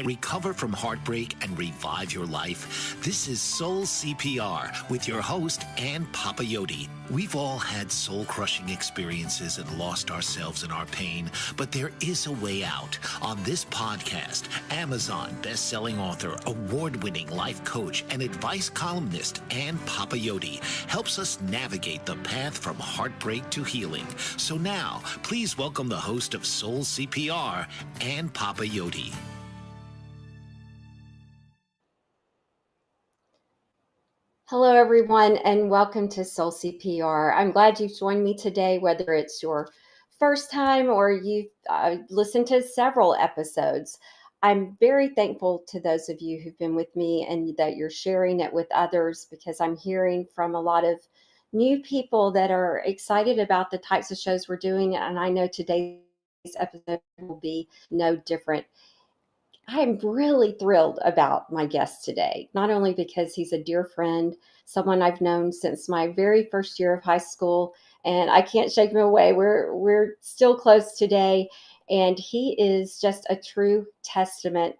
Recover from heartbreak and revive your life? This is Soul CPR with your host, Ann Papayoti. We've all had soul-crushing experiences and lost ourselves in our pain, but there is a way out. On this podcast, Amazon best-selling author, award-winning life coach, and advice columnist Ann Papayoti helps us navigate the path from heartbreak to healing. So now, please welcome the host of Soul CPR, Ann Papayoti. Hello, everyone, and welcome to Soul CPR. I'm glad you've joined me today, whether it's your first time or you've listened to several episodes. I'm very thankful to those of you who've been with me and that you're sharing it with others, because I'm hearing from a lot of new people that are excited about the types of shows we're doing, and I know today's episode will be no different. I'm really thrilled about my guest today, not only because he's a dear friend, someone I've known since my very first year of high school, and I can't shake him away. We're still close today, and he is just a true testament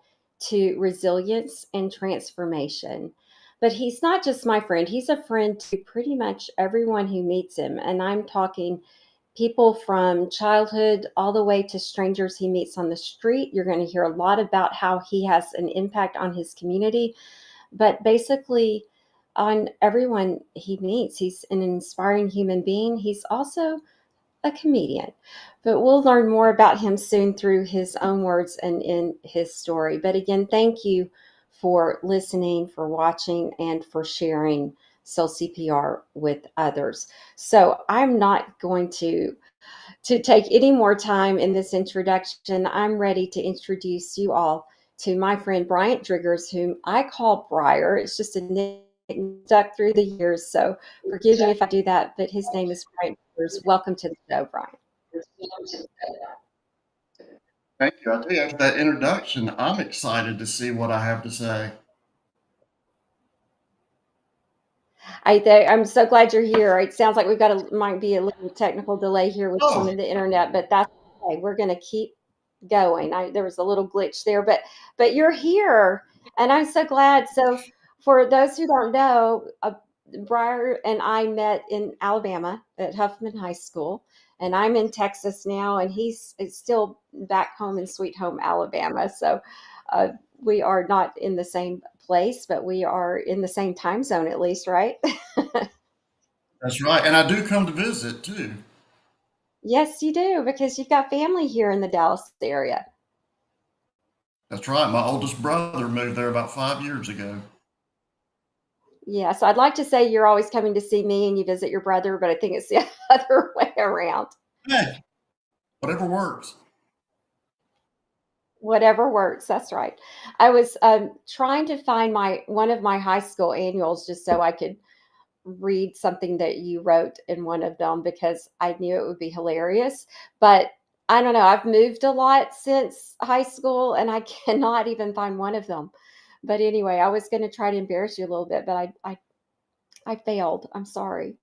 to resilience and transformation. But he's not just my friend, he's a friend to pretty much everyone who meets him, and I'm talking people from childhood all the way to strangers he meets on the street. You're going to hear a lot about how he has an impact on his community, but basically on everyone he meets. He's an inspiring human being. He's also a comedian, but we'll learn more about him soon through his own words and in his story. But again, thank you for listening, for watching, and for sharing Soul CPR with others. So I'm not going to take any more time in this introduction. I'm ready to introduce you all to my friend Bryant Driggers, whom I call Briar. It's just a nickname stuck through the years, so forgive me if I do that, but his name is Bryant Driggers. Welcome to the show, Bryant. Thank you. I tell you, after that introduction, I'm excited to see what I have to say. I'm so glad you're here. It sounds like might be a little technical delay here with some of the internet, but that's okay. We're going to keep going. There was a little glitch there, but you're here, and I'm so glad. So for those who don't know, Briar and I met in Alabama at Huffman High School, and I'm in Texas now, and he's still back home in Sweet Home, Alabama. So we are not in the same place, but we are in the same time zone, at least, right? That's right. And I do come to visit too. Yes, you do, because you've got family here in the Dallas area. That's right. My oldest brother moved there about 5 years ago. Yeah, so I'd like to say you're always coming to see me and you visit your brother, but I think it's the other way around. Hey, whatever works. Whatever works. That's right. I was trying to find one of my high school annuals just so I could read something that you wrote in one of them, because I knew it would be hilarious. But I don't know. I've moved a lot since high school, and I cannot even find one of them. But anyway, I was going to try to embarrass you a little bit, but I failed. I'm sorry.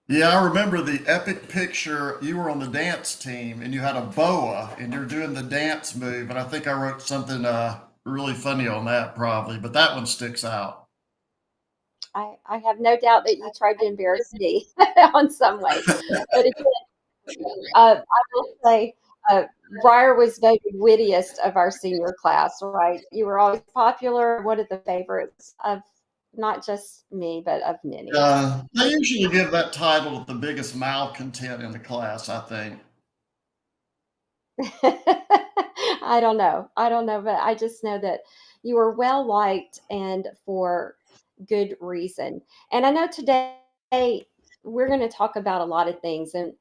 Yeah, I remember the epic picture. You were on the dance team and you had a boa and you're doing the dance move. And I think I wrote something really funny on that, probably, but that one sticks out. I have no doubt that you tried to embarrass me on some way. But again, I will say, Briar was voted wittiest of our senior class, right? You were always popular, one of the favorites of not just me, but of many. They usually give that title of the biggest malcontent in the class, I think. I don't know, but I just know that you were well liked and for good reason. And I know today we're going to talk about a lot of things, and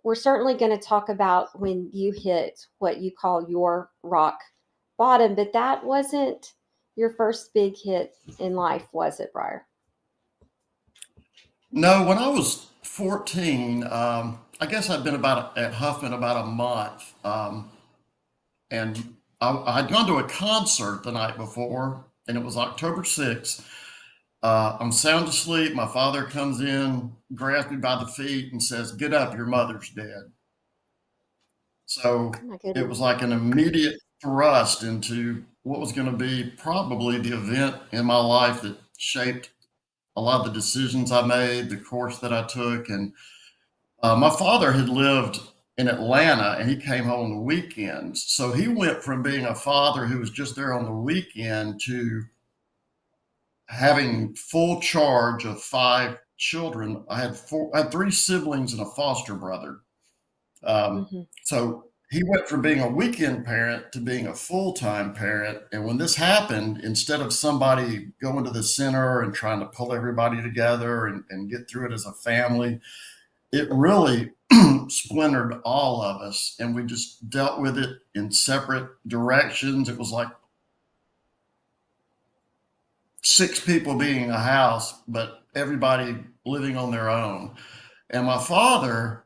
we're certainly going to talk about when you hit what you call your rock bottom, but that wasn't your first big hit in life, was it, Briar? No, when I was 14, I guess I'd been at Huffman about a month. And I'd gone to a concert the night before, and it was October 6th. I'm sound asleep. My father comes in, grabs me by the feet, and says, "Get up, your mother's dead." So Oh my it goodness. was like an immediate thrust into what was going to be probably the event in my life that shaped a lot of the decisions I made, the course that I took. And my father had lived in Atlanta and he came home on the weekends. So he went from being a father who was just there on the weekend to having full charge of 5 children. I had 3 siblings and a foster brother. Hmm. So he went from being a weekend parent to being a full-time parent. And when this happened, instead of somebody going to the center and trying to pull everybody together and get through it as a family, it really splintered all of us. And we just dealt with it in separate directions. It was like 6 people being in a house, but everybody living on their own. And my father,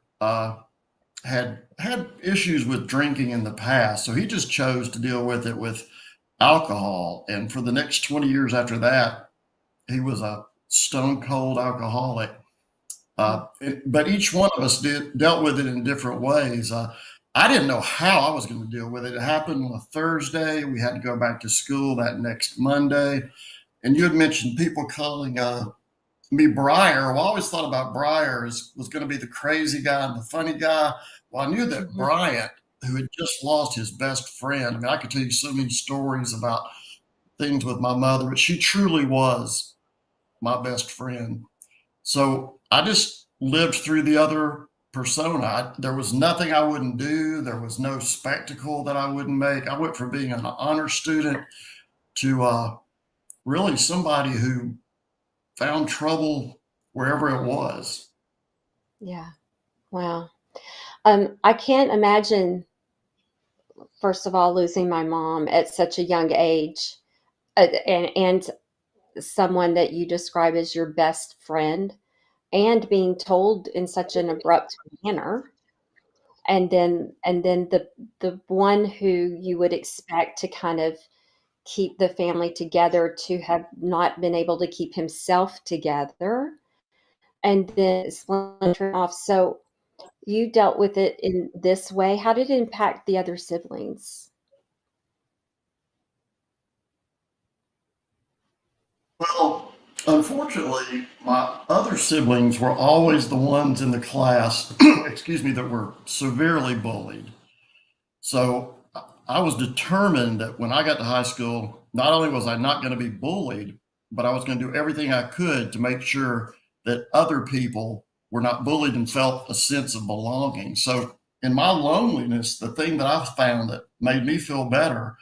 had issues with drinking in the past, so he just chose to deal with it with alcohol. And for the next 20 years after that, he was a stone cold alcoholic. But each one of us dealt with it in different ways. I didn't know how I was going to deal with it. It happened on a Thursday. We had to go back to school that next Monday. And you had mentioned people calling me Briar. Well, I always thought about Briar was going to be the crazy guy and the funny guy. Well, I knew that Hmm. Bryant, who had just lost his best friend, I mean, I could tell you so many stories about things with my mother, but she truly was my best friend. So I just lived through the other persona. There was nothing I wouldn't do. There was no spectacle that I wouldn't make. I went from being an honor student to really somebody who found trouble wherever it was. Yeah. Wow. I can't imagine, first of all, losing my mom at such a young age, and someone that you describe as your best friend, and being told in such an abrupt manner, and then the one who you would expect to kind of keep the family together to have not been able to keep himself together, and then splintering off. So you dealt with it in this way. How did it impact the other siblings? Well, unfortunately, my other siblings were always the ones in the class, excuse me, that were severely bullied. So I was determined that when I got to high school, not only was I not going to be bullied, but I was going to do everything I could to make sure that other people were not bullied and felt a sense of belonging. So in my loneliness, the thing that I found that made me feel better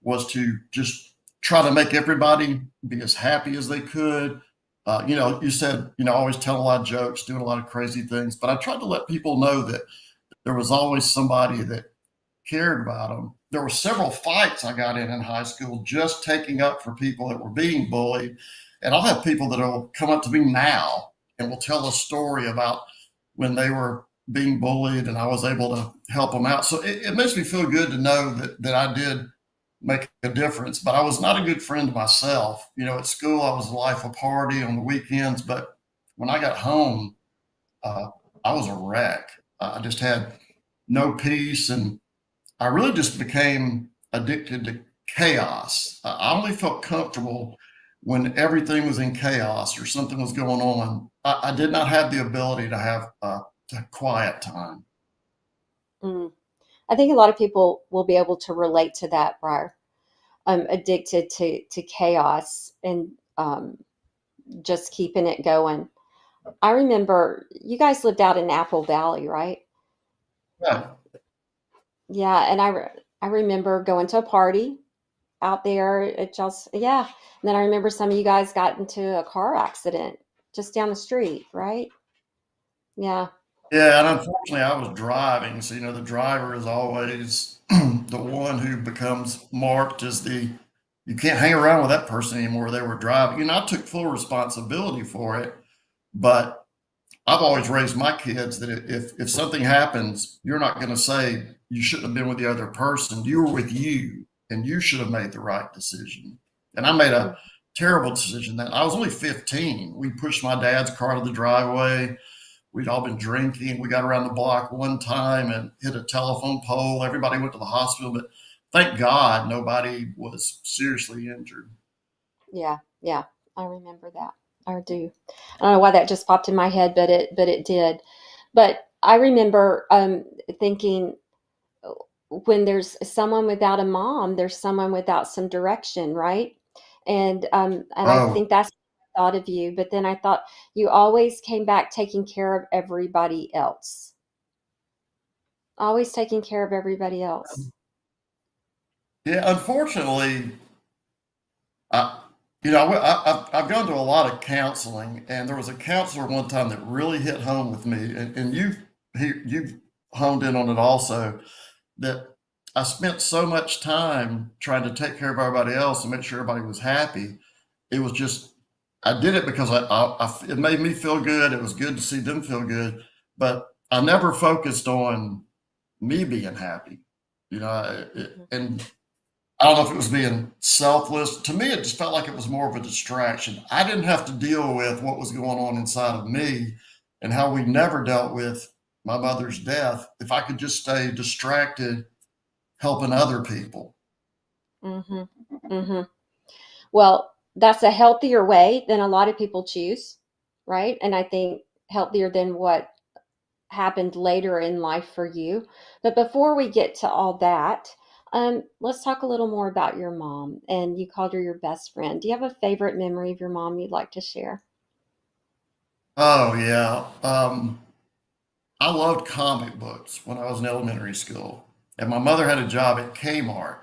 was to just try to make everybody be as happy as they could. You said, always tell a lot of jokes, doing a lot of crazy things, but I tried to let people know that there was always somebody that cared about them. There were several fights I got in high school just taking up for people that were being bullied. And I'll have people that will come up to me now and will tell a story about when they were being bullied and I was able to help them out. So it makes me feel good to know that I did make a difference, but I was not a good friend to myself. At school, I was the life of party on the weekends, but when I got home, uh, I was a wreck. I just had no peace, and I really just became addicted to chaos. I only felt comfortable when everything was in chaos or something was going on. I did not have the ability to have a quiet time. Mm. I think a lot of people will be able to relate to that, Briar. Addicted to chaos and just keeping it going. I remember you guys lived out in Apple Valley, right? Yeah. Yeah, and I remember going to a party out there. It just, yeah. And then I remember some of you guys got into a car accident just down the street, right? Yeah. Yeah, and unfortunately, I was driving, so the driver is always the one who becomes marked as the you can't hang around with that person anymore. They were driving. I took full responsibility for it, but I've always raised my kids that if something happens, you're not going to say you shouldn't have been with the other person. You were with you, and you should have made the right decision. And I made a Mm. terrible decision. That I was only 15. We pushed my dad's car to the driveway. We'd all been drinking. We got around the block one time and hit a telephone pole. Everybody went to the hospital, but thank God nobody was seriously injured. Yeah, yeah, I remember that. I do. I don't know why that just popped in my head, but it did. But I remember thinking, when there's someone without a mom, there's someone without some direction, right? And I Oh, think that's what I thought of you. But then I thought you always came back taking care of everybody else. Always taking care of everybody else. yeah, unfortunately, I, you know, I've gone to a lot of counseling, and there was a counselor one time that really hit home with me, and you've honed in on it also, that I spent so much time trying to take care of everybody else and make sure everybody was happy. It was just, I did it because it made me feel good. It was good to see them feel good, but I never focused on me being happy, you know, Mhm. and I don't know if it was being selfless. To me, it just felt like it was more of a distraction. I didn't have to deal with what was going on inside of me and how we never dealt with my mother's death if I could just stay distracted helping other people. Mhm. Mhm. Well, that's a healthier way than a lot of people choose, right? And I think healthier than what happened later in life for you. But before we get to all that, let's talk a little more about your mom. And you called her your best friend. Do you have a favorite memory of your mom you'd like to share? Oh, yeah. I loved comic books when I was in elementary school. And my mother had a job at Kmart,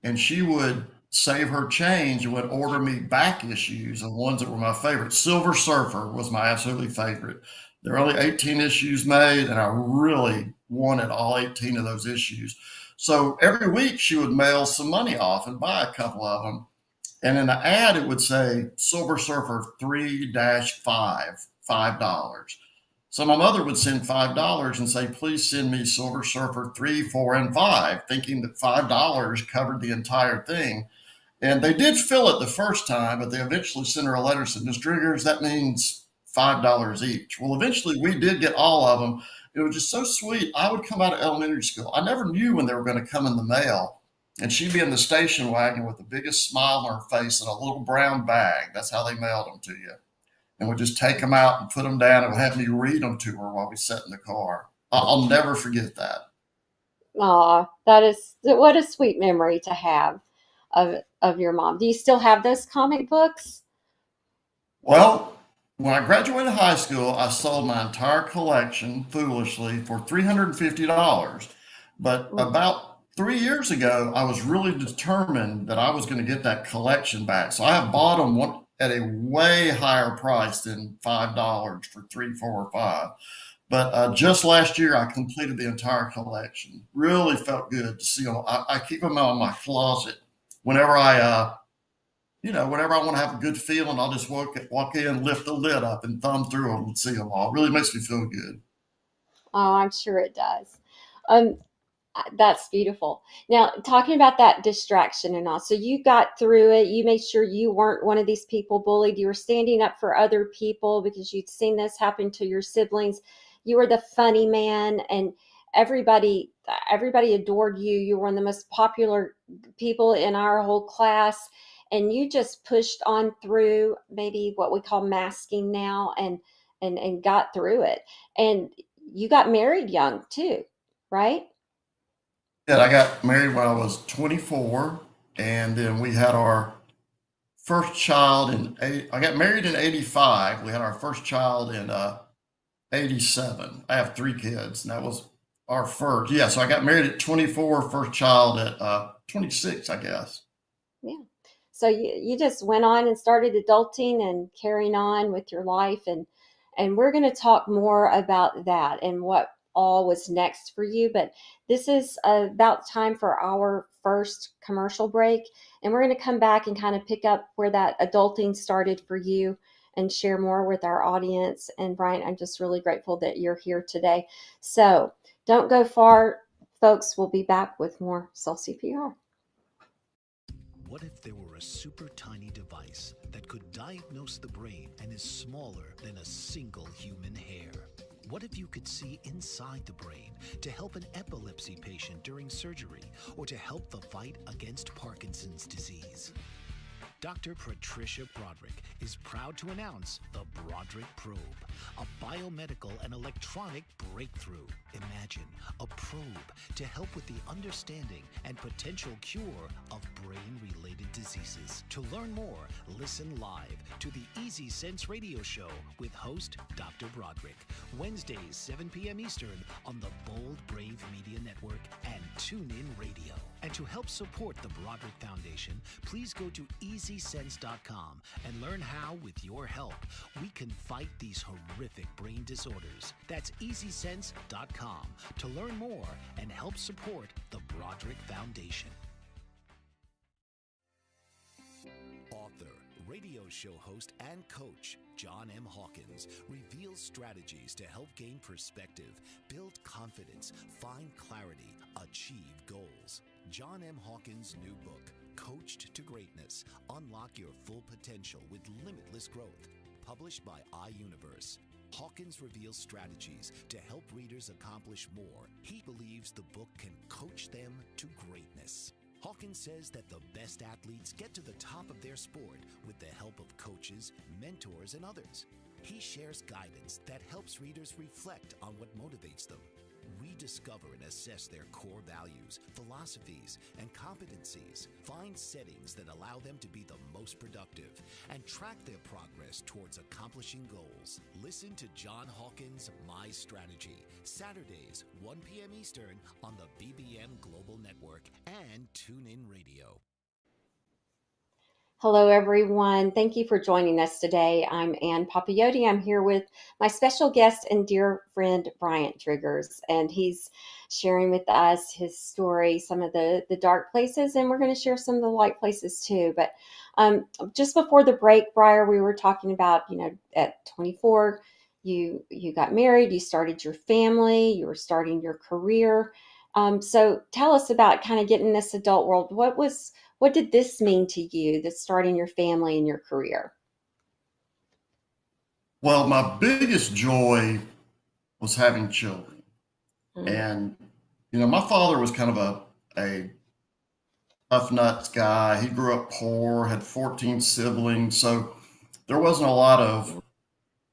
and she would save her change and would order me back issues of ones that were my favorite. Silver Surfer was my absolutely favorite. There are only 18 issues made, and I really wanted all 18 of those issues. So every week she would mail some money off and buy a couple of them. And in the ad, it would say Silver Surfer 3-5, $5. So my mother would send $5 and say, please send me Silver Surfer 3, 4, and 5, thinking that $5 covered the entire thing. And they did fill it the first time, but they eventually sent her a letter that said, Miss Driggers, that means $5 each. Well, eventually we did get all of them. It was just so sweet. I would come out of elementary school. I never knew when they were going to come in the mail. And she'd be in the station wagon with the biggest smile on her face and a little brown bag. That's how they mailed them to you. And would just take them out and put them down and would have me read them to her while we sat in the car. I'll never forget that. Aw, that is what a sweet memory to have of your mom. Do you still have those comic books? Well, when I graduated high school, I sold my entire collection foolishly for $350. But Mm. about 3 years ago, I was really determined that I was going to get that collection back. So I have bought them at a way higher price than $5 for three, four, or five. But just last year, I completed the entire collection. Really felt good to see them. I keep them in my closet. Whenever whenever I want to have a good feeling, I'll just walk in, lift the lid up, and thumb through them and see them all. It really makes me feel good. Oh, I'm sure it does. Um, that's beautiful. Now, talking about that distraction and all, so you got through it. You made sure you weren't one of these people bullied. You were standing up for other people because you'd seen this happen to your siblings. You were the funny man, and everybody adored you. You were one of the most popular people in our whole class, and you just pushed on through maybe what we call masking now, and got through it. And you got married young too, right? Yeah, I got married when I was 24, and then we had our first child I got married in 85. We had our first child in 87. I have three kids, and that was our first. Yeah, so I got married at 24, first child at 26, I guess. Yeah. So you just went on and started adulting and carrying on with your life, and we're going to talk more about that and what all was next for you. But this is about time for our first commercial break, and we're going to come back and kind of pick up where that adulting started for you and share more with our audience. And Bryant, I'm just really grateful that you're here today. So don't go far, folks. We'll be back with more Soul CPR. What if there were a super tiny device that could diagnose the brain and is smaller than a single human hair? What if you could see inside the brain to help an epilepsy patient during surgery or to help the fight against Parkinson's disease? Dr. Patricia Broderick is proud to announce the Broderick Probe, a biomedical and electronic breakthrough. Imagine a probe to help with the understanding and potential cure of brain-related diseases. To learn more, listen live to the Easy Sense radio show with host Dr. Broderick, Wednesdays 7 p.m. Eastern on the Bold Brave Media Network and TuneIn Radio. And to help support the Broderick Foundation, please go to EasySense.com and learn how, with your help, we can fight these horrific brain disorders. That's EasySense.com to learn more and help support the Broderick Foundation. Author, radio show host, and coach John M. Hawkins reveals strategies to help gain perspective, build confidence, find clarity, achieve goals. John M. Hawkins' new book, Coached to Greatness, Unlock Your Full Potential with Limitless Growth, published by iUniverse. Hawkins reveals strategies to help readers accomplish more. He believes the book can coach them to greatness. Hawkins says that the best athletes get to the top of their sport with the help of coaches, mentors, and others. He shares guidance that helps readers reflect on what motivates them, rediscover and assess their core values, philosophies, and competencies, find settings that allow them to be the most productive, and track their progress towards accomplishing goals. Listen to John Hawkins' My Strategy, Saturdays, 1 p.m. Eastern on the BBM Global Network and TuneIn Radio. Hello, everyone. Thank you for joining us today. I'm Ann Papayotti. I'm here with my special guest and dear friend, Bryant Driggers, and he's sharing with us his story, some of the dark places, and we're going to share some of the light places too. But just before the break, Briar, we were talking about, at 24, you got married, you started your family, you were starting your career. So tell us about kind of getting in this adult world. What did this mean to you, that starting your family and your career? Well, my biggest joy was having children. Mm-hmm. And, my father was kind of a tough nuts guy. He grew up poor, had 14 siblings. So there wasn't a lot of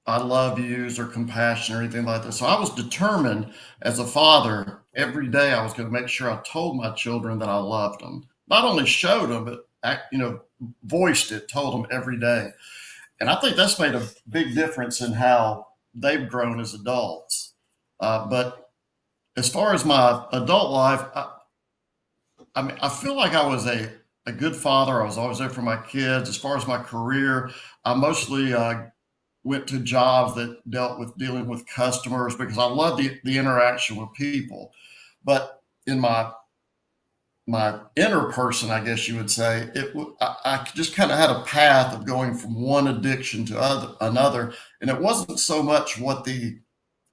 I love yous or compassion or anything like that. So I was determined as a father, every day I was going to make sure I told my children that I loved them. Not only showed them, but voiced it, told them every day. And I think that's made a big difference in how they've grown as adults. But as far as my adult life, I feel like I was a good father. I was always there for my kids. As far as my career, I mostly went to jobs that dealt with dealing with customers because I love the interaction with people. But in my inner person, I guess you would say, I just kind of had a path of going from one addiction to another. And it wasn't so much what the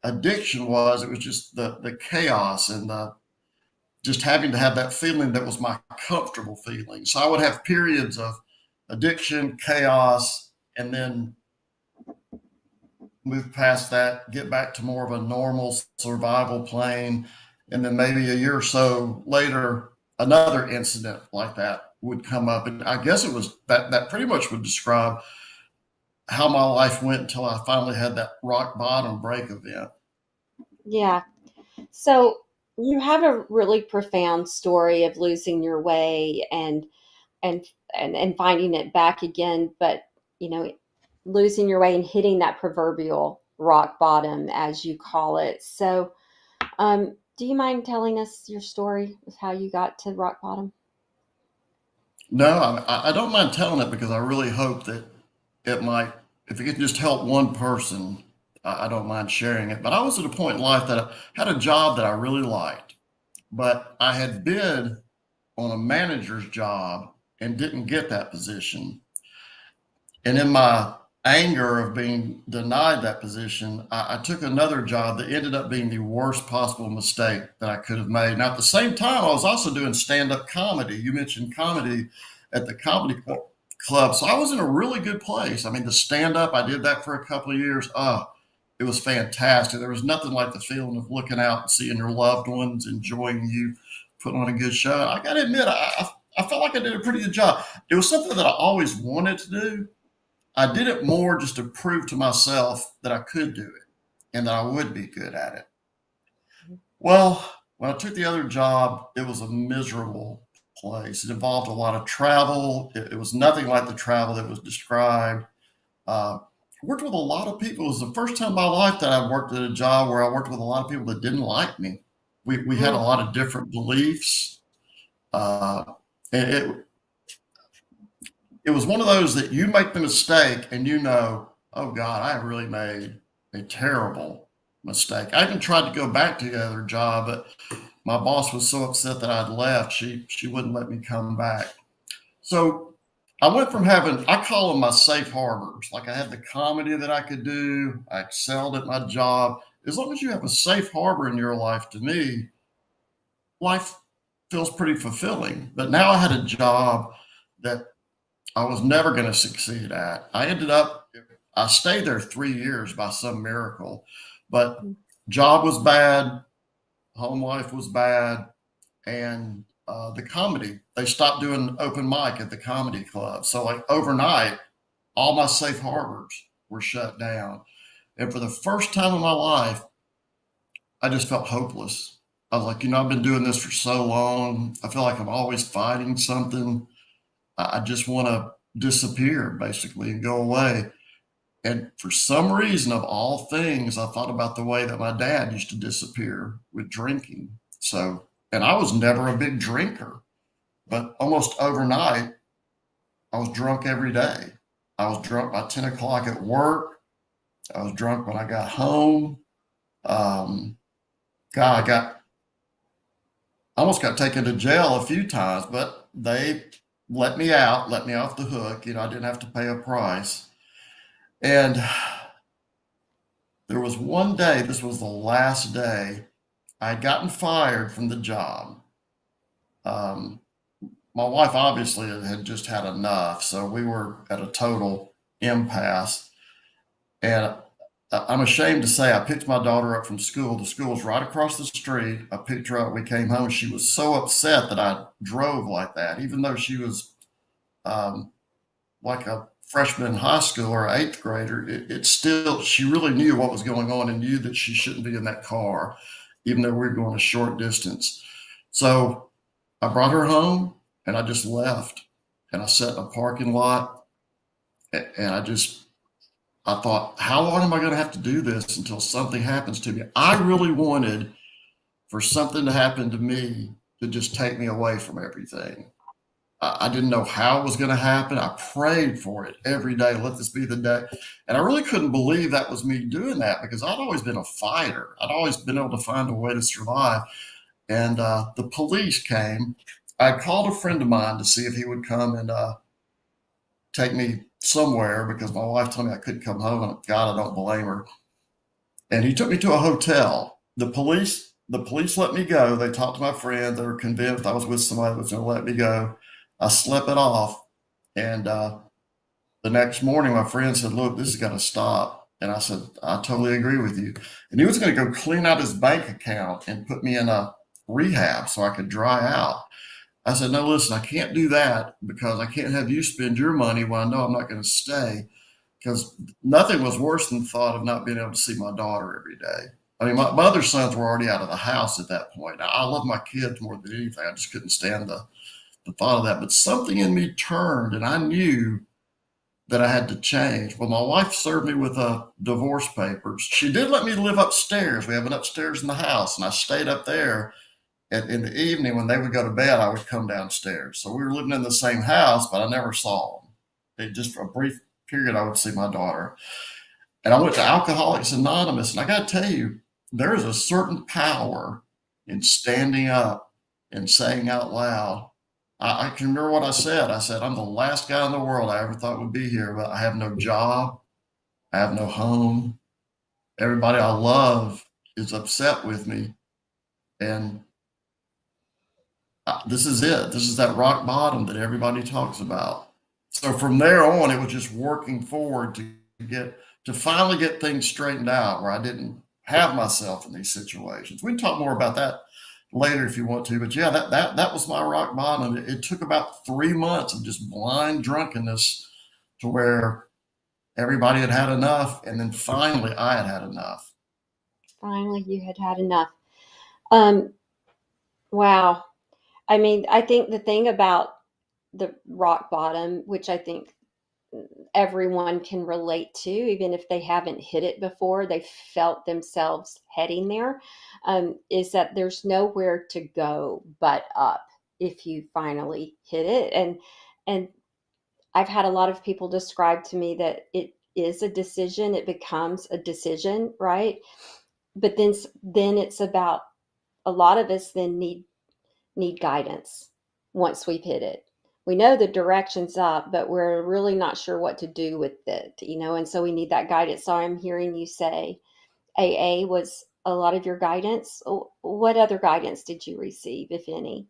addiction was, it was just the chaos and just having to have that feeling that was my comfortable feeling. So I would have periods of addiction, chaos, and then move past that, get back to more of a normal survival plane. And then maybe a year or so later, another incident like that would come up. And I guess it was that pretty much would describe how my life went until I finally had that rock bottom break event. Yeah. So you have a really profound story of losing your way and finding it back again, but losing your way and hitting that proverbial rock bottom, as you call it. So, do you mind telling us your story of how you got to rock bottom? No, I don't mind telling it because I really hope that it might, if it can just help one person, I don't mind sharing it. But I was at a point in life that I had a job that I really liked, but I had bid on a manager's job and didn't get that position. And in my anger of being denied that position, I took another job that ended up being the worst possible mistake that I could have made. Now, at the same time, I was also doing stand-up comedy. You mentioned comedy at the comedy club. So I was in a really good place. I mean, the stand-up, I did that for a couple of years. it was fantastic. There was nothing like the feeling of looking out and seeing your loved ones enjoying you put on a good show. I got to admit, I felt like I did a pretty good job. It was something that I always wanted to do. I did it more just to prove to myself that I could do it and that I would be good at it. Well, when I took the other job, it was a miserable place. It involved a lot of travel. It was nothing like the travel that was described. Worked with a lot of people. It was the first time in my life that I worked at a job where I worked with a lot of people that didn't like me. We had a lot of different beliefs. And it was one of those that you make the mistake and you know, oh God, I really made a terrible mistake. I even tried to go back to the other job, but my boss was so upset that I'd left, she wouldn't let me come back. So I went from having, I call them my safe harbors. Like I had the comedy that I could do. I excelled at my job. As long as you have a safe harbor in your life, to me, life feels pretty fulfilling. But now I had a job that I was never going to succeed at. I stayed there 3 years by some miracle, but job was bad, home life was bad, and the comedy, they stopped doing open mic at the comedy club. So like overnight, all my safe harbors were shut down. And for the first time in my life, I just felt hopeless. I was like, I've been doing this for so long. I feel like I'm always fighting something. I just want to disappear basically and go away. And for some reason, of all things, I thought about the way that my dad used to disappear with drinking. So, and I was never a big drinker, but almost overnight, I was drunk every day. I was drunk by 10 o'clock at work. I was drunk when I got home. God, I almost got taken to jail a few times, but they let me out, let me off the hook. I didn't have to pay a price. And there was one day, this was the last day, I had gotten fired from the job. My wife obviously had just had enough, so we were at a total impasse. And I'm ashamed to say I picked my daughter up from school. The school was right across the street. I picked her up. We came home. She was so upset that I drove like that, even though she was like a freshman in high school or eighth grader. It still, she really knew what was going on and knew that she shouldn't be in that car, even though we were going a short distance. So I brought her home and I just left. And I sat in a parking lot and I thought, how long am I going to have to do this until something happens to me? I really wanted for something to happen to me to just take me away from everything. I didn't know how it was going to happen. I prayed for it every day. Let this be the day. And I really couldn't believe that was me doing that because I'd always been a fighter. I'd always been able to find a way to survive. And the police came. I called a friend of mine to see if he would come and take me somewhere because my wife told me I couldn't come home. And God, I don't blame her. And he took me to a hotel. The police let me go. They talked to my friend. They were convinced I was with somebody that was going to let me go. I slept it off. And the next morning, my friend said, look, this has got to stop. And I said, I totally agree with you. And he was going to go clean out his bank account and put me in a rehab so I could dry out. I said, no, listen, I can't do that because I can't have you spend your money when I know I'm not going to stay, because nothing was worse than the thought of not being able to see my daughter every day. I mean, my other sons were already out of the house at that point. I love my kids more than anything. I just couldn't stand the thought of that. But something in me turned and I knew that I had to change. Well, my wife served me with divorce papers. She did let me live upstairs. We have an upstairs in the house, and I stayed up there. And in the evening, when they would go to bed, I would come downstairs. So we were living in the same house, but I never saw them. Just for a brief period, I would see my daughter. And I went to Alcoholics Anonymous. And I got to tell you, there is a certain power in standing up and saying out loud. I can remember what I said. I said, I'm the last guy in the world I ever thought would be here, but I have no job. I have no home. Everybody I love is upset with me. And this is it. This is that rock bottom that everybody talks about. So from there on, it was just working forward to to finally get things straightened out where I didn't have myself in these situations. We can talk more about that later if you want to, but yeah, that was my rock bottom. It took about 3 months of just blind drunkenness to where everybody had had enough, and then finally I had had enough. Finally, you had had enough. Um, wow. I mean, I think the thing about the rock bottom, which I think everyone can relate to, even if they haven't hit it before, they felt themselves heading there, is that there's nowhere to go but up if you finally hit it. And I've had a lot of people describe to me that it is a decision, it becomes a decision, right? But then it's about, a lot of us then need guidance once we've hit it. We know the direction's up, but we're really not sure what to do with it, and so we need that guidance. So I'm hearing you say AA was a lot of your guidance. What other guidance did you receive, if any?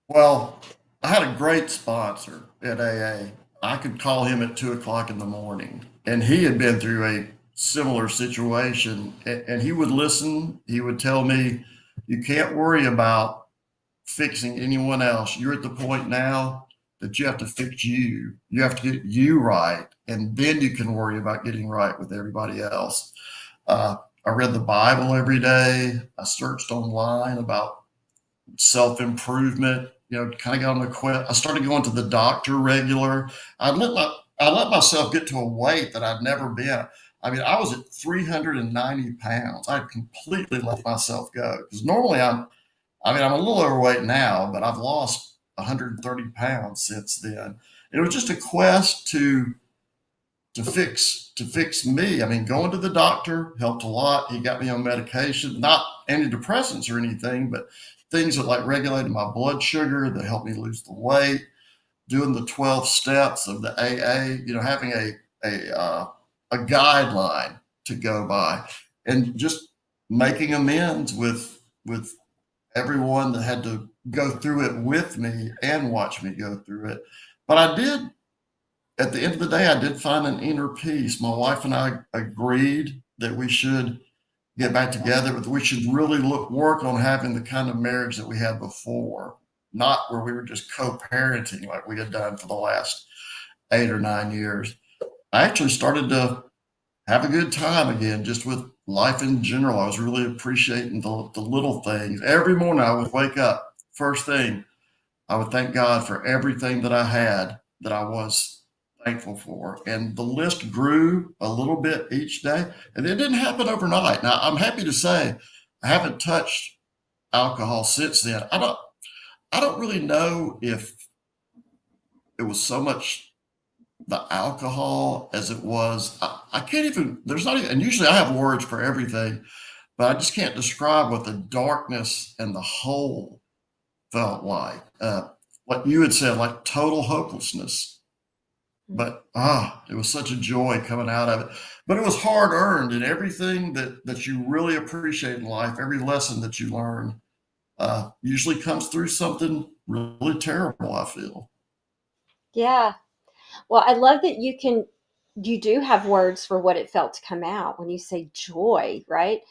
Well, I had a great sponsor at AA. I could call him at 2 o'clock in the morning, and he had been through a similar situation, and he would listen. He would tell me, "You can't worry about fixing anyone else. You're at the point now that you have to fix you. You have to get you right, and then you can worry about getting right with everybody else." I read the Bible every day. I searched online about self-improvement, kind of got on the quest. I started going to the doctor regular. I let myself get to a weight that I'd never been. I mean, I was at 390 pounds. I completely let myself go because normally I'm a little overweight now, but I've lost 130 pounds since then. And it was just a quest to fix me. I mean, going to the doctor helped a lot. He got me on medication, not antidepressants or anything, but things that like regulated my blood sugar that helped me lose the weight. Doing the 12 steps of the AA, having a guideline to go by, and just making amends with everyone that had to go through it with me and watch me go through it. But I did, at the end of the day, I did find an inner peace. My wife and I agreed that we should get back together, but we should really work on having the kind of marriage that we had before, not where we were just co-parenting like we had done for the last 8 or 9 years. I actually started to have a good time again, just with life in general. I was really appreciating the little things. Every morning I would wake up, first thing, I would thank God for everything that I had that I was thankful for. And the list grew a little bit each day. And it didn't happen overnight. Now, I'm happy to say I haven't touched alcohol since then. I don't really know if it was so much the alcohol as it was. I can't even, there's not even, and usually I have words for everything, but I just can't describe what the darkness and the hole felt like. What you had said, like total hopelessness. But it was such a joy coming out of it. But it was hard earned, and everything that you really appreciate in life, every lesson that you learn, usually comes through something really terrible, I feel. Yeah. Well, I love that you do have words for what it felt to come out when you say joy, right?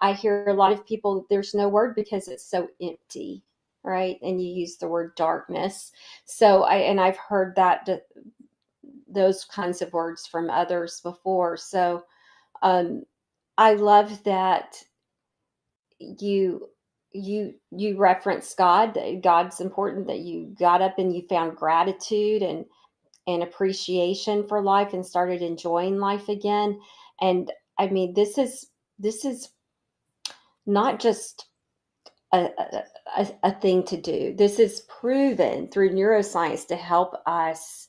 I hear a lot of people, there's no word because it's so empty, right? And you use the word darkness. So I've heard those kinds of words from others before. So um, I love that you you reference God, that God's important, that you got up and you found gratitude and appreciation for life and started enjoying life again. And I mean, this is not just a thing to do. This is proven through neuroscience to help us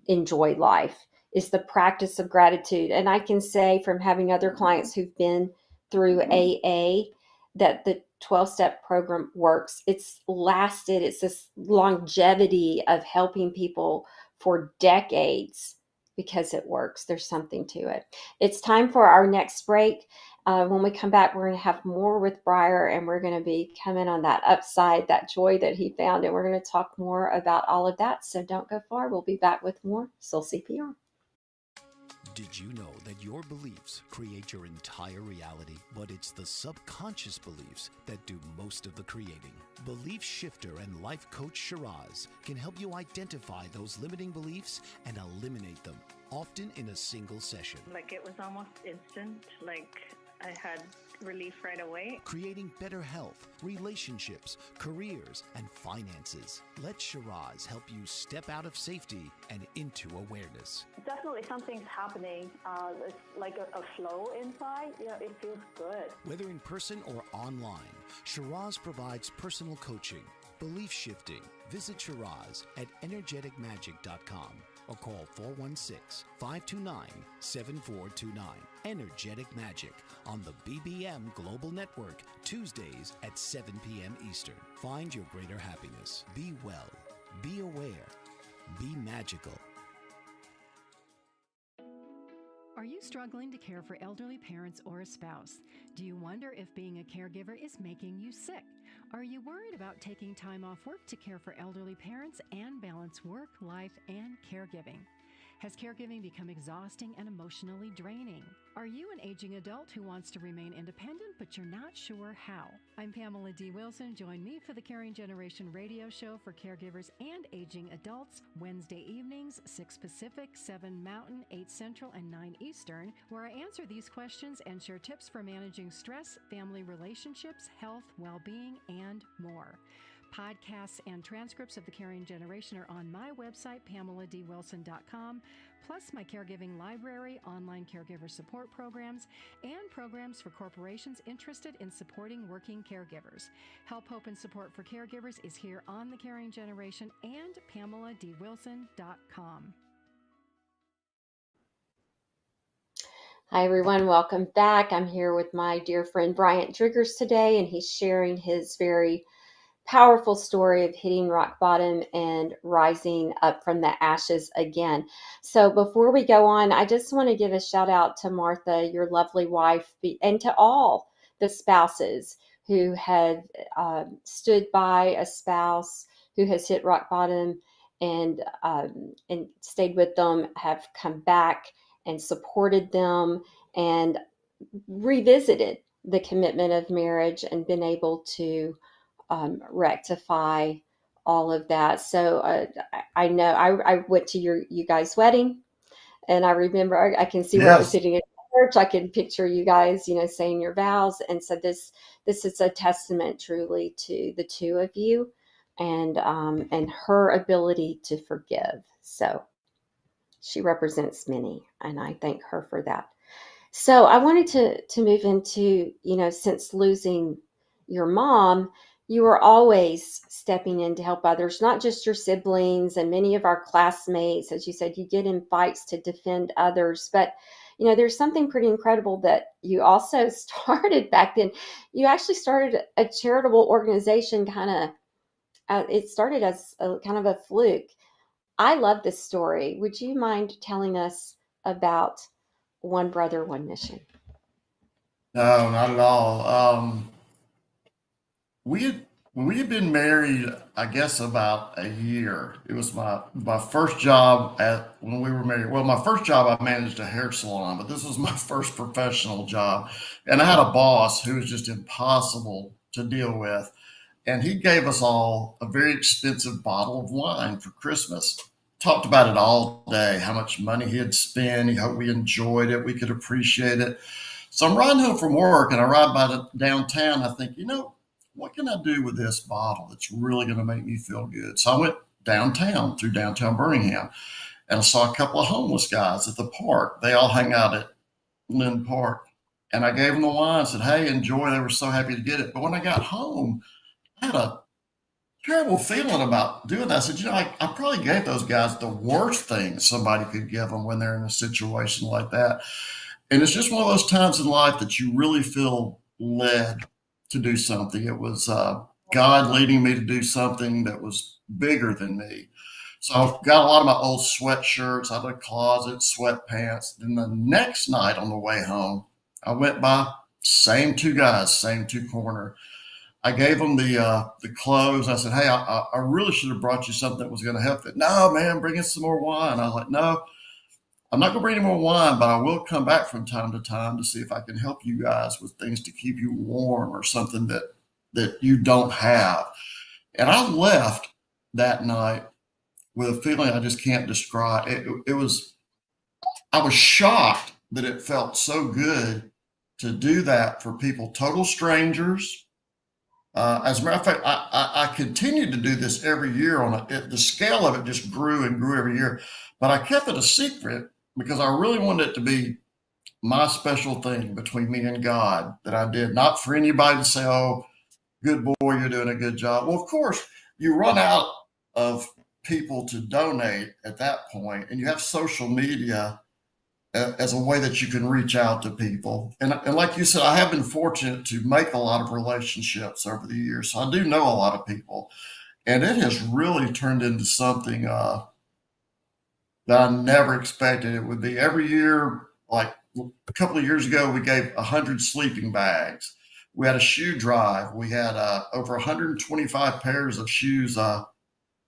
enjoy life, is the practice of gratitude. And I can say from having other clients who've been through AA that the 12-step program works. It's lasted, it's this longevity of helping people for decades because it works. There's something to it. It's time for our next break. When we come back, we're going to have more with Briar, and we're going to be coming on that upside, that joy that he found, and we're going to talk more about all of that. So don't go far. We'll be back with more Soul CPR. Did you know that your beliefs create your entire reality? But it's the subconscious beliefs that do most of the creating. Belief shifter and life coach Shiraz can help you identify those limiting beliefs and eliminate them, often in a single session. Like, it was almost instant. Like, I had relief right away. Creating better health, relationships, careers, and finances. Let Shiraz help you step out of safety and into awareness. Definitely something's happening. It's like a flow inside. It feels good. Whether in person or online, Shiraz provides personal coaching, belief shifting. Visit Shiraz at energeticmagic.com or call 416-529-7429. Energetic Magic on the BBM Global Network, Tuesdays at 7 p.m. Eastern. Find your greater happiness. Be well. Be aware. Be magical. Are you struggling to care for elderly parents or a spouse? Do you wonder if being a caregiver is making you sick? Are you worried about taking time off work to care for elderly parents and balance work, life, and caregiving? Has caregiving become exhausting and emotionally draining? Are you an aging adult who wants to remain independent, but you're not sure how? I'm Pamela D. Wilson. Join me for the Caring Generation radio show for caregivers and aging adults, Wednesday evenings, 6 Pacific, 7 Mountain, 8 Central, and 9 Eastern, where I answer these questions and share tips for managing stress, family relationships, health, well-being, and more. Podcasts and transcripts of the Caring Generation are on my website, PamelaDWilson.com, plus my caregiving library, online caregiver support programs, and programs for corporations interested in supporting working caregivers. Help, hope, and support for caregivers is here on the Caring Generation and PamelaDWilson.com. Hi, everyone. Welcome back. I'm here with my dear friend Bryant Driggers today, and he's sharing his very powerful story of hitting rock bottom and rising up from the ashes again. So before we go on, I just want to give a shout out to Martha, your lovely wife, and to all the spouses who have stood by a spouse who has hit rock bottom and stayed with them, have come back and supported them and revisited the commitment of marriage and been able to rectify all of that. So I know I went to you guys' wedding, and I remember I can see where I was sitting in church. I can picture you guys, saying your vows. And so this is a testament truly to the two of you and her ability to forgive. So she represents many, and I thank her for that. So I wanted to move into, since losing your mom, you were always stepping in to help others, not just your siblings and many of our classmates. As you said, you get in fights to defend others. But, there's something pretty incredible that you also started back then. You actually started a charitable organization it started as a kind of a fluke. I love this story. Would you mind telling us about One Brother, One Mission? No, not at all. We had been married, I guess, about a year. It was my first job when we were married. Well, my first job, I managed a hair salon, but this was my first professional job. And I had a boss who was just impossible to deal with. And he gave us all a very expensive bottle of wine for Christmas. Talked about it all day, how much money he had spent. He hoped we enjoyed it, we could appreciate it. So I'm riding home from work and I ride by the downtown. I think, what can I do with this bottle that's really going to make me feel good? So I went downtown through downtown Birmingham and I saw a couple of homeless guys at the park. They all hang out at Lynn Park. And I gave them the wine and said, hey, enjoy. They were so happy to get it. But when I got home, I had a terrible feeling about doing that. I said, I probably gave those guys the worst thing somebody could give them when they're in a situation like that. And it's just one of those times in life that you really feel led to do something. It was God leading me to do something that was bigger than me. So I've got a lot of my old sweatshirts out of the closet, sweatpants. Then the next night on the way home, I went by, same two guys, same two corner. I gave them the clothes. I said, hey, I really should have brought you something that was going to help it. No, man, bring us some more wine. I was like, no, I'm not going to bring any more wine, but I will come back from time to time to see if I can help you guys with things to keep you warm or something that you don't have. And I left that night with a feeling I just can't describe. I was shocked that it felt so good to do that for people, total strangers. As a matter of fact, I continued to do this every year the scale of it just grew and grew every year, but I kept it a secret because I really wanted it to be my special thing between me and God that I did, not for anybody to say, oh, good boy, you're doing a good job. Well, of course, you run out of people to donate at that point, and you have social media as a way that you can reach out to people. And like you said, I have been fortunate to make a lot of relationships over the years. So I do know a lot of people. And it has really turned into something that I never expected it would be. Every year, like a couple of years ago, we gave 100 sleeping bags. We had a shoe drive. We had over 125 pairs of shoes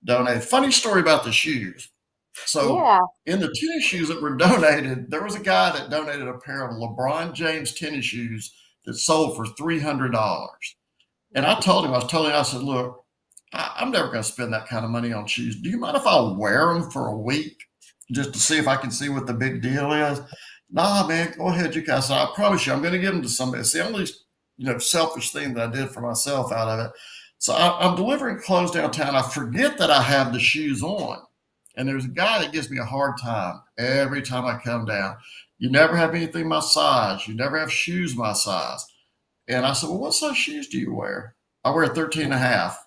donated. Funny story about the shoes. So Yeah. in the tennis shoes that were donated, there was a guy that donated a pair of LeBron James tennis shoes that sold for $300. And I told him, I said, look, I'm never going to spend that kind of money on shoes. Do you mind if I wear them for a week just to see if I can see what the big deal is? Nah, man, go ahead. You guys. So I promise you, I'm going to give them to somebody. It's the only, selfish thing that I did for myself out of it. So I'm delivering clothes downtown. I forget that I have the shoes on. And there's a guy that gives me a hard time every time I come down. You never have anything my size. You never have shoes my size. And I said, well, what size shoes do you wear? I wear a 13 and a half.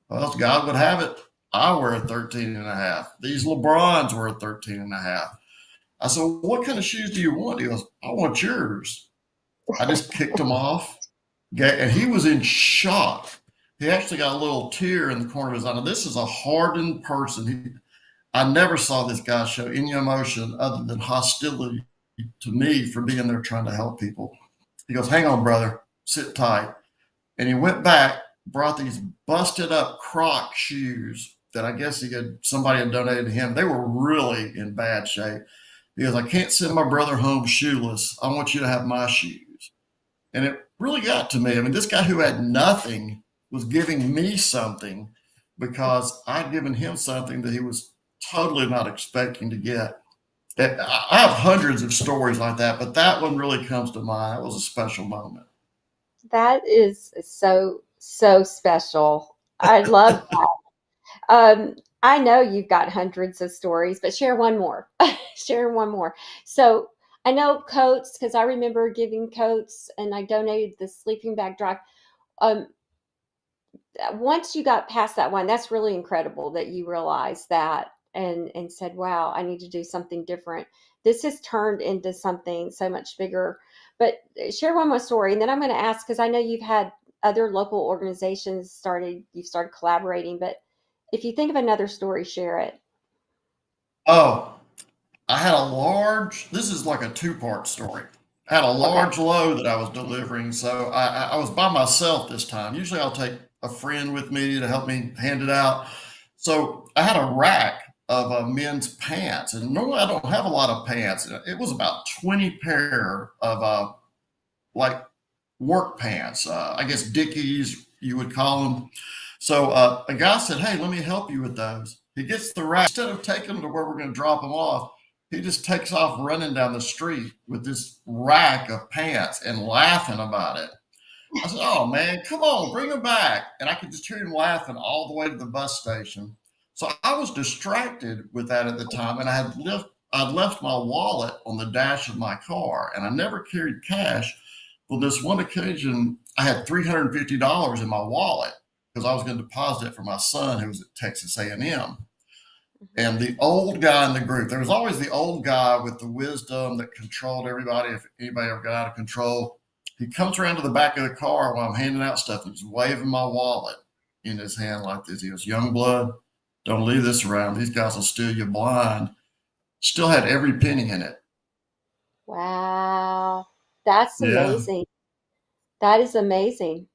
Well, if God would have it, I wear a 13 and a half. These LeBrons were a 13 and a half. I said, well, what kind of shoes do you want? He goes, I want yours. I just kicked him off. And he was in shock. He actually got a little tear in the corner of his eye. Now, this is a hardened person. I never saw this guy show any emotion other than hostility to me for being there trying to help people. He goes, hang on, brother, sit tight. And he went back, brought these busted up Croc shoes that I guess somebody had donated to him. They were really in bad shape. He goes, I can't send my brother home shoeless. I want you to have my shoes. And it really got to me. I mean, this guy who had nothing was giving me something because I'd given him something that he was totally not expecting to get. I have hundreds of stories like that, but that one really comes to mind. It was a special moment. That is so, so special. I love that. I know you've got hundreds of stories, but share one more. Share one more. So I know coats, because I remember giving coats and I donated the sleeping bag drive. Um, Once you got past that one, that's really incredible that you realized that and said, wow, I need to do something different. This has turned into something so much bigger. But share one more story, and then I'm going to ask, because I know you've had other local organizations you've started collaborating, but if you think of another story, share it. Oh, this is like a two-part story. I had a Okay. large load that I was delivering, so I was by myself this time. Usually I'll take a friend with me to help me hand it out. So I had a rack of men's pants, and normally I don't have a lot of pants. It was about 20 pair of like work pants, I guess Dickies you would call them. So a guy said, hey, let me help you with those. He gets the rack. Instead of taking them to where we're going to drop them off, he just takes off running down the street with this rack of pants and laughing about it. I said, oh man, come on, bring them back. And I could just hear him laughing all the way to the bus station. So I was distracted with that at the time, and I'd left my wallet on the dash of my car, and I never carried cash. Well, this one occasion, I had $350 in my wallet because I was going to deposit it for my son who was at Texas A&M. And the old guy in the group, there was always the old guy with the wisdom that controlled everybody. If anybody ever got out of control, he comes around to the back of the car while I'm handing out stuff and he's waving my wallet in his hand like this. He goes, young blood, don't leave this around. These guys will steal you blind. Still had every penny in it. Wow. That's Yeah. amazing. That is amazing.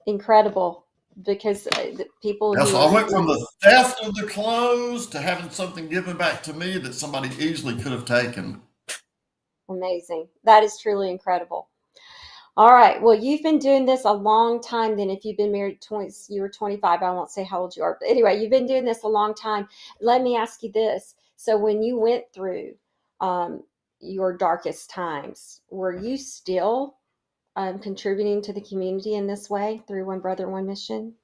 Incredible. because the people That's who why I are went from the theft of the clothes to having something given back to me that somebody easily could have taken. amazing. That is truly incredible. All right. Well, you've been doing this a long time then. If you've been married 20, you were 25, I won't say how old you are. But anyway, you've been doing this a long time. Let me ask you this. So when you went through um, your darkest times, were you still contributing to the community in this way through One Brother, One Mission?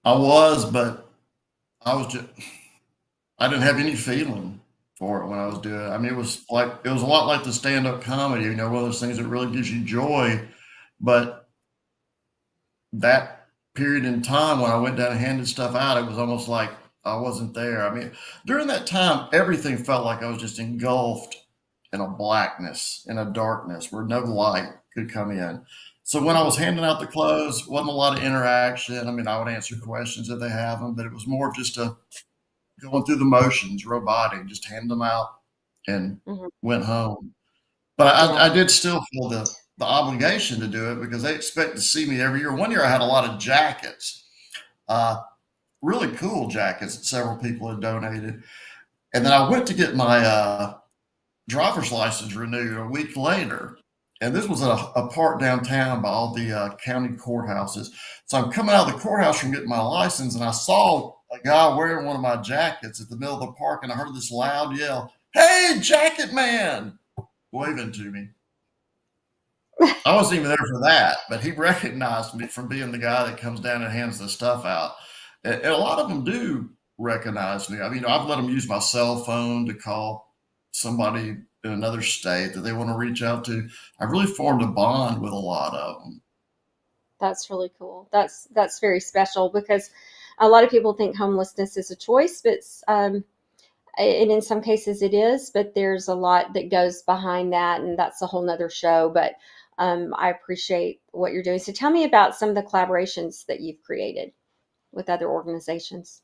I was, but I was just, I didn't have any feeling for it when I was doing it. I mean, it was a lot like the stand-up comedy, one of those things that really gives you joy. But that period in time when I went down and handed stuff out, it was almost like I wasn't there. I mean, during that time, everything felt like I was just engulfed in a blackness, in a darkness where no light could come in. So when I was handing out the clothes, wasn't a lot of interaction. I mean, I would answer questions if they have them, but it was more of just a going through the motions, robotic, just hand them out and Mm-hmm. went home. But Yeah. I did still feel the obligation to do it because they expect to see me every year. One year I had a lot of jackets, uh, really cool jackets that several people had donated. And then I went to get my driver's license renewed a week later. And this was a park downtown by all the county courthouses. So I'm coming out of the courthouse from getting my license, and I saw a guy wearing one of my jackets at the middle of the park, and I heard this loud yell, "Hey, jacket man!" waving to me. I wasn't even there for that, but he recognized me from being the guy that comes down and hands the stuff out. And a lot of them do recognize me. I mean, I've let them use my cell phone to call somebody in another state that they want to reach out to. I've really formed a bond with a lot of them. That's really cool. That's very special because a lot of people think homelessness is a choice, but and in some cases it is, but there's a lot that goes behind that, and that's a whole nother show. But I appreciate what you're doing. So tell me about some of the collaborations that you've created with other organizations.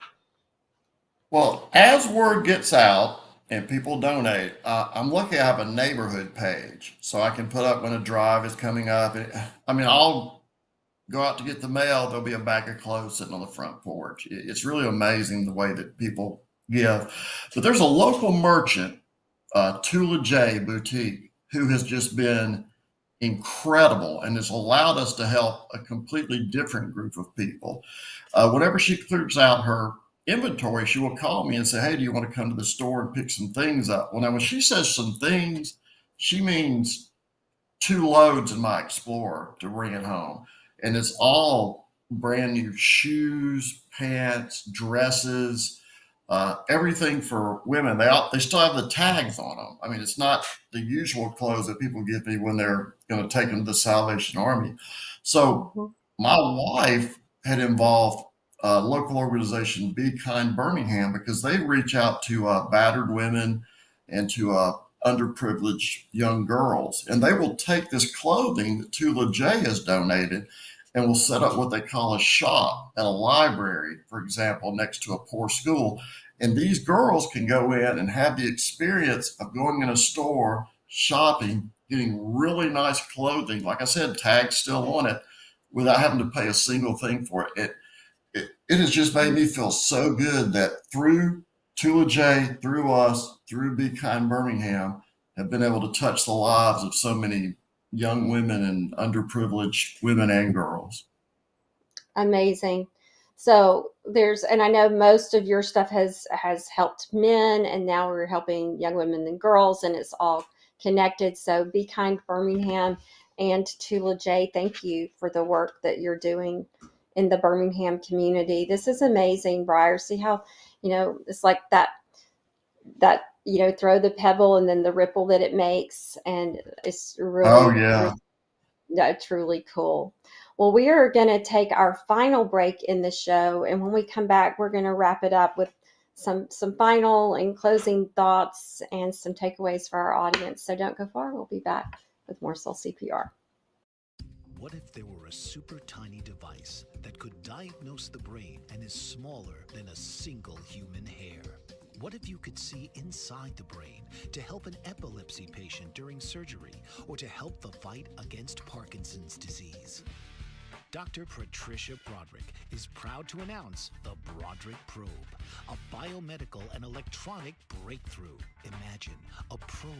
Well, as word gets out and people donate, I'm lucky I have a neighborhood page so I can put up when a drive is coming up. I mean, I'll go out to get the mail, there'll be a bag of clothes sitting on the front porch. It's really amazing the way that people give. But there's a local merchant, Tula J Boutique, who has just been incredible and has allowed us to help a completely different group of people. Whenever she clears out her inventory, she will call me and say, "Hey, do you want to come to the store and pick some things up?" Well, now when she says some things, she means 2 loads in my Explorer to bring it home. And it's all brand new shoes, pants, dresses, everything for women. They still have the tags on them. I mean, it's not the usual clothes that people give me when they're going to take them to the Salvation Army. So Mhm. my wife had involved a local organization, Be Kind Birmingham, because they reach out to battered women and to underprivileged young girls. And they will take this clothing that Tula J has donated and will set up what they call a shop at a library, for example, next to a poor school. And these girls can go in and have the experience of going in a store, shopping, getting really nice clothing, like I said, tags still on it, without having to pay a single thing for it. It has just made me feel so good that through Tula J, through us, through Be Kind Birmingham, have been able to touch the lives of so many young women and underprivileged women and girls. Amazing. So and I know most of your stuff has helped men, and now we're helping young women and girls, and it's all connected. So Be Kind Birmingham and Tula J, thank you for the work that you're doing in the Birmingham community. This is amazing, Briar. See how, it's like throw the pebble and then the ripple that it makes, and it's Oh, really, yeah. really truly cool. Well, we are going to take our final break in the show, and when we come back, we're going to wrap it up with some final and closing thoughts and some takeaways for our audience. So don't go far. We'll be back with more Soul CPR. What if there were a super tiny device that could diagnose the brain and is smaller than a single human hair? What if you could see inside the brain to help an epilepsy patient during surgery or to help the fight against Parkinson's disease? Dr. Patricia Broderick is proud to announce the Broderick Probe, a biomedical and electronic breakthrough. Imagine a probe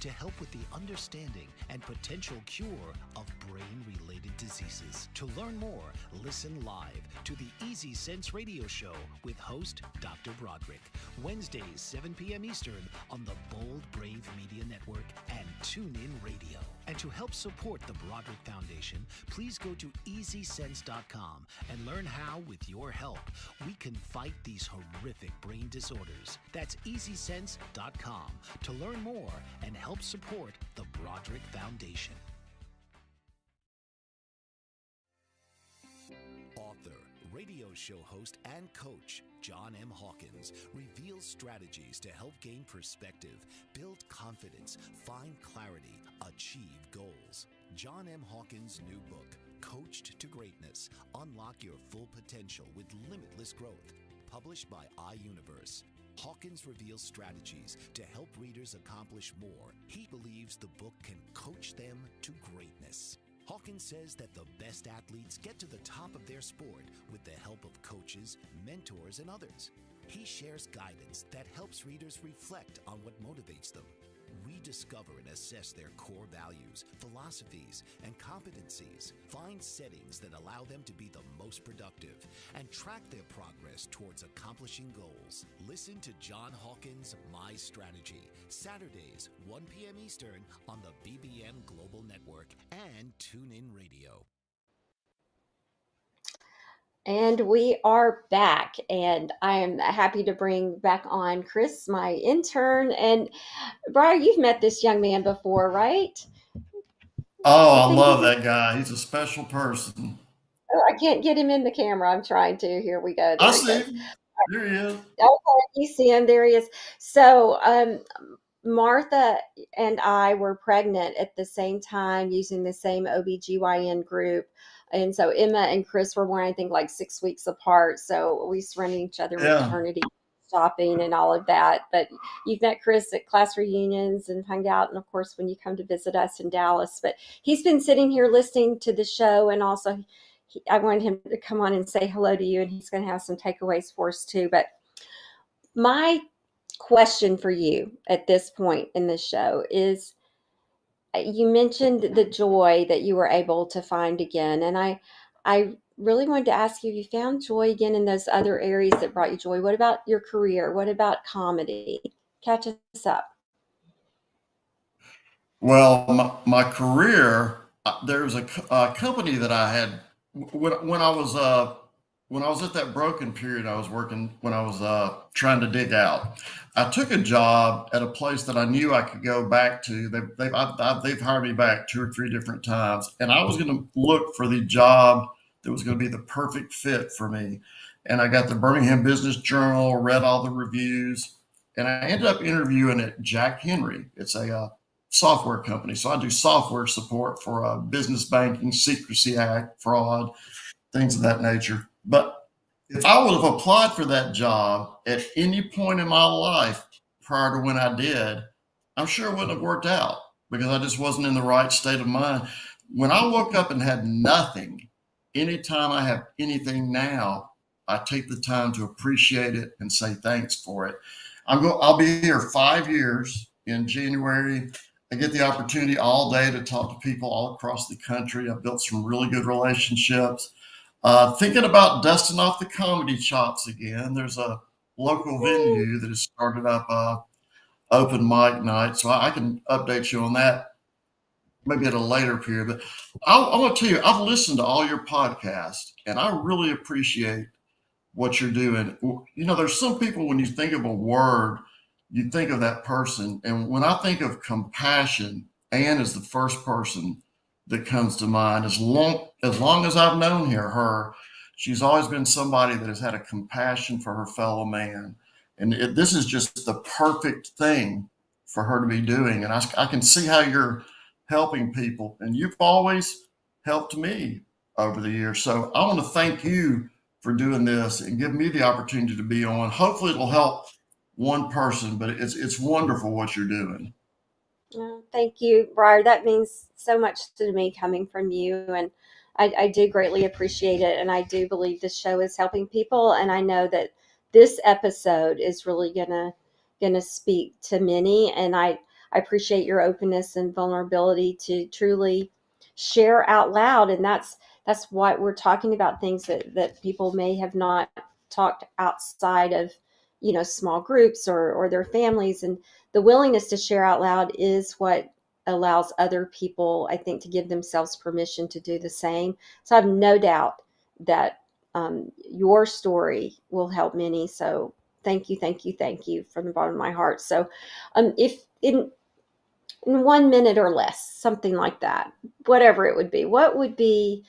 to help with the understanding and potential cure of brain-related diseases. To learn more, listen live to the Easy Sense Radio Show with host Dr. Broderick, Wednesdays 7 p.m. Eastern on the Bold Brave Media Network and TuneIn Radio. And to help support the Broderick Foundation, please go to EasySense.com and learn how, with your help, we can fight these horrific brain disorders. That's EasySense.com to learn more and help support the Broderick Foundation. Author, radio show host, and coach John M. Hawkins reveals strategies to help gain perspective, build confidence, find clarity, achieve goals. John M. Hawkins' new book, Coached to Greatness, Unlock Your Full Potential with Limitless Growth, published by iUniverse. Hawkins reveals strategies to help readers accomplish more. He believes the book can coach them to greatness. Hawkins says that the best athletes get to the top of their sport with the help of coaches, mentors, and others. He shares guidance that helps readers reflect on what motivates them, rediscover and assess their core values, philosophies, and competencies, find settings that allow them to be the most productive, and track their progress towards accomplishing goals. Listen to John Hawkins' My Strategy, Saturdays, 1 p.m. Eastern on the BBM Global Network and TuneIn Radio. And we are back, and I am happy to bring back on Chris, my intern. And Brian, you've met this young man before, right? Oh, I love that guy. He's a special person. Oh, I can't get him in the camera. I'm trying to. Here we go. There I he see goes. him. There he is. Okay, you see him. There he is. So, Martha and I were pregnant at the same time using the same OBGYN group. And so Emma and Chris were born, I think, like 6 weeks apart. So we surrounded each other Yeah. maternity shopping and all of that. But you've met Chris at class reunions and hung out. And of course, when you come to visit us in Dallas. But he's been sitting here listening to the show. And also, I wanted him to come on and say hello to you. And he's going to have some takeaways for us too. But my question for you at this point in the show is, you mentioned the joy that you were able to find again, and I really wanted to ask you if you found joy again in those other areas that brought you joy. What about your career? What about comedy? Catch us up. Well, my career, there was a company that I had when I was at that broken period. I was working when I was trying to dig out. I took a job at a place that I knew I could go back to. They've hired me back 2 or 3 different times, and I was going to look for the job that was going to be the perfect fit for me. And I got the Birmingham Business Journal, read all the reviews, and I ended up interviewing at Jack Henry. It's a software company. So I do software support for business banking, Secrecy Act, fraud, things of that nature. But if I would have applied for that job at any point in my life prior to when I did, I'm sure it wouldn't have worked out because I just wasn't in the right state of mind. When I woke up and had nothing, anytime I have anything now, I take the time to appreciate it and say thanks for it. I'll be here 5 years in January. I get the opportunity all day to talk to people all across the country. I've built some really good relationships. Thinking about dusting off the comedy chops again. There's a local venue that has started up open mic night, so I can update you on that maybe at a later period. But I want to tell you, I've listened to all your podcasts, and I really appreciate what you're doing. You know, there's some people, when you think of a word, you think of that person. And when I think of compassion, Anne is the first person that comes to mind. As long as I've known her, she's always been somebody that has had a compassion for her fellow man. And this is just the perfect thing for her to be doing. And I can see how you're helping people. And you've always helped me over the years. So I want to thank you for doing this and give me the opportunity to be on. Hopefully it'll help one person, but it's wonderful what you're doing. Thank you, Briar. That means so much to me coming from you. And I do greatly appreciate it. And I do believe this show is helping people. And I know that this episode is really gonna speak to many. And I appreciate your openness and vulnerability to truly share out loud. And that's what we're talking about, things that people may have not talked outside of, small groups or their families. And the willingness to share out loud is what allows other people, I think, to give themselves permission to do the same. So I have no doubt that your story will help many. So thank you, thank you, thank you from the bottom of my heart. So if in 1 minute or less, something like that, whatever it would be, what would be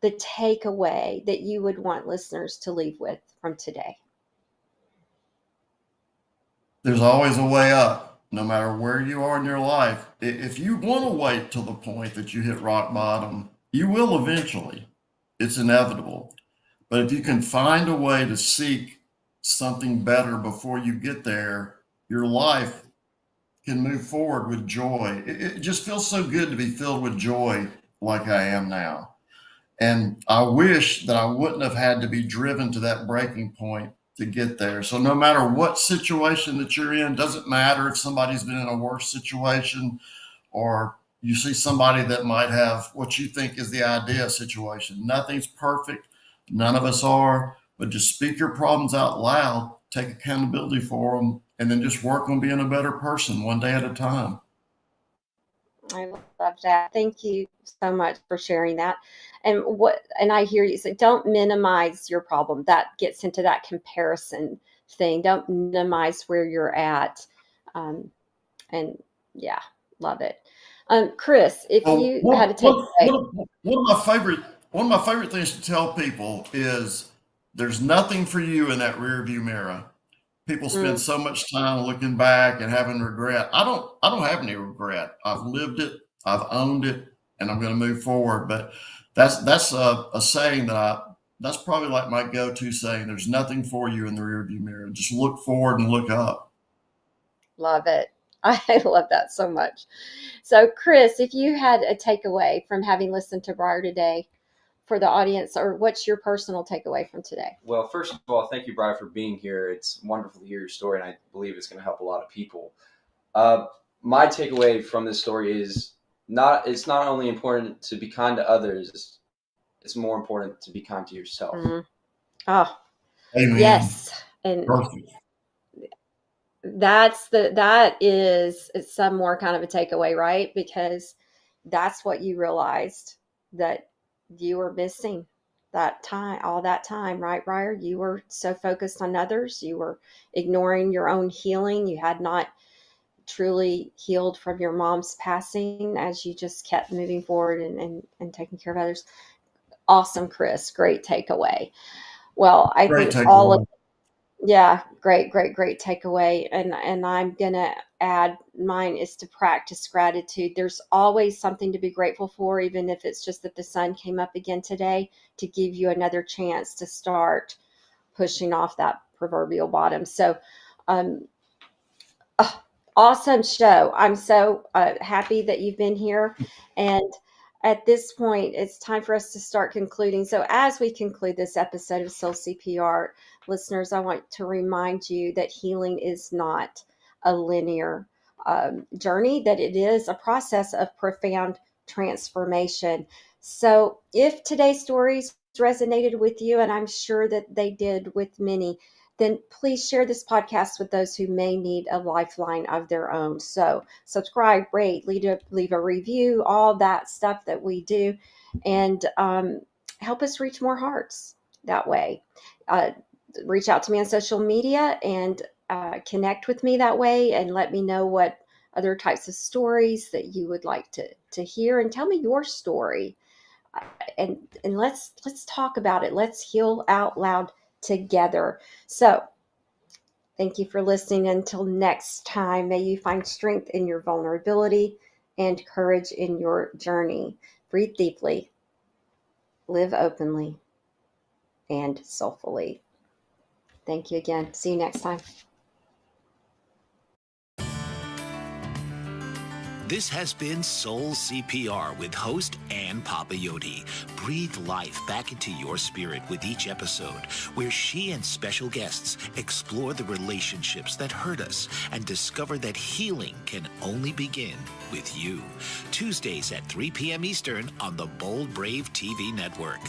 the takeaway that you would want listeners to leave with from today? There's always a way up, no matter where you are in your life. If you want to wait till the point that you hit rock bottom, you will eventually. It's inevitable. But if you can find a way to seek something better before you get there, your life can move forward with joy. It just feels so good to be filled with joy like I am now. And I wish that I wouldn't have had to be driven to that breaking point to get there. So no matter what situation that you're in, doesn't matter if somebody's been in a worse situation or you see somebody that might have what you think is the ideal situation. Nothing's perfect. None of us are, but just speak your problems out loud, take accountability for them, and then just work on being a better person one day at a time. I love that. Thank you so much for sharing that. And I hear you say, don't minimize your problem. That gets into that comparison thing. Don't minimize where you're at. And yeah, love it. Chris, if you had to take away. One of my favorite things to tell people is there's nothing for you in that rear view mirror. People spend so much time looking back and having regret. I don't have any regret. I've lived it, I've owned it, and I'm going to move forward. But that's a saying that's probably like my go-to saying. There's nothing for you in the rearview mirror. Just look forward and look up. Love it. I love that so much. So, Chris, if you had a takeaway from having listened to Briar today for the audience, or what's your personal takeaway from today? Well, first of all, thank you, Briar, for being here. It's wonderful to hear your story, and I believe it's going to help a lot of people. My takeaway from this story is it's not only important to be kind to others, it's more important to be kind to yourself. Mm-hmm. Oh, Amen. yes. And Perfect. that is some more kind of a takeaway, right? Because that's what you realized that you were missing all that time, right, Briar? You were so focused on others. You were ignoring your own healing. You had not truly healed from your mom's passing as you just kept moving forward and taking care of others. Awesome, Chris. Great takeaway. Well, I Great think takeaway. Yeah, great takeaway. And I'm gonna add, mine is to practice gratitude. There's always something to be grateful for, even if it's just that the sun came up again today, to give you another chance to start pushing off that proverbial bottom. So awesome show. I'm so happy that you've been here. And at this point, it's time for us to start concluding. So as we conclude this episode of Soul CPR, listeners, I want to remind you that healing is not a linear journey, that it is a process of profound transformation. So if today's stories resonated with you, and I'm sure that they did with many, then please share this podcast with those who may need a lifeline of their own. So subscribe, rate, leave a review, all that stuff that we do, and help us reach more hearts that way. Reach out to me on social media and connect with me that way, and let me know what other types of stories that you would like to hear, and tell me your story. And let's talk about it. Let's heal out loud together. So thank you for listening. Until next time, may you find strength in your vulnerability and courage in your journey. Breathe deeply, live openly, and soulfully. Thank you again. See you next time. This has been Soul CPR with host Ann Papayotti. Breathe life back into your spirit with each episode, where she and special guests explore the relationships that hurt us and discover that healing can only begin with you. Tuesdays at 3 p.m. Eastern on the Bold Brave TV network.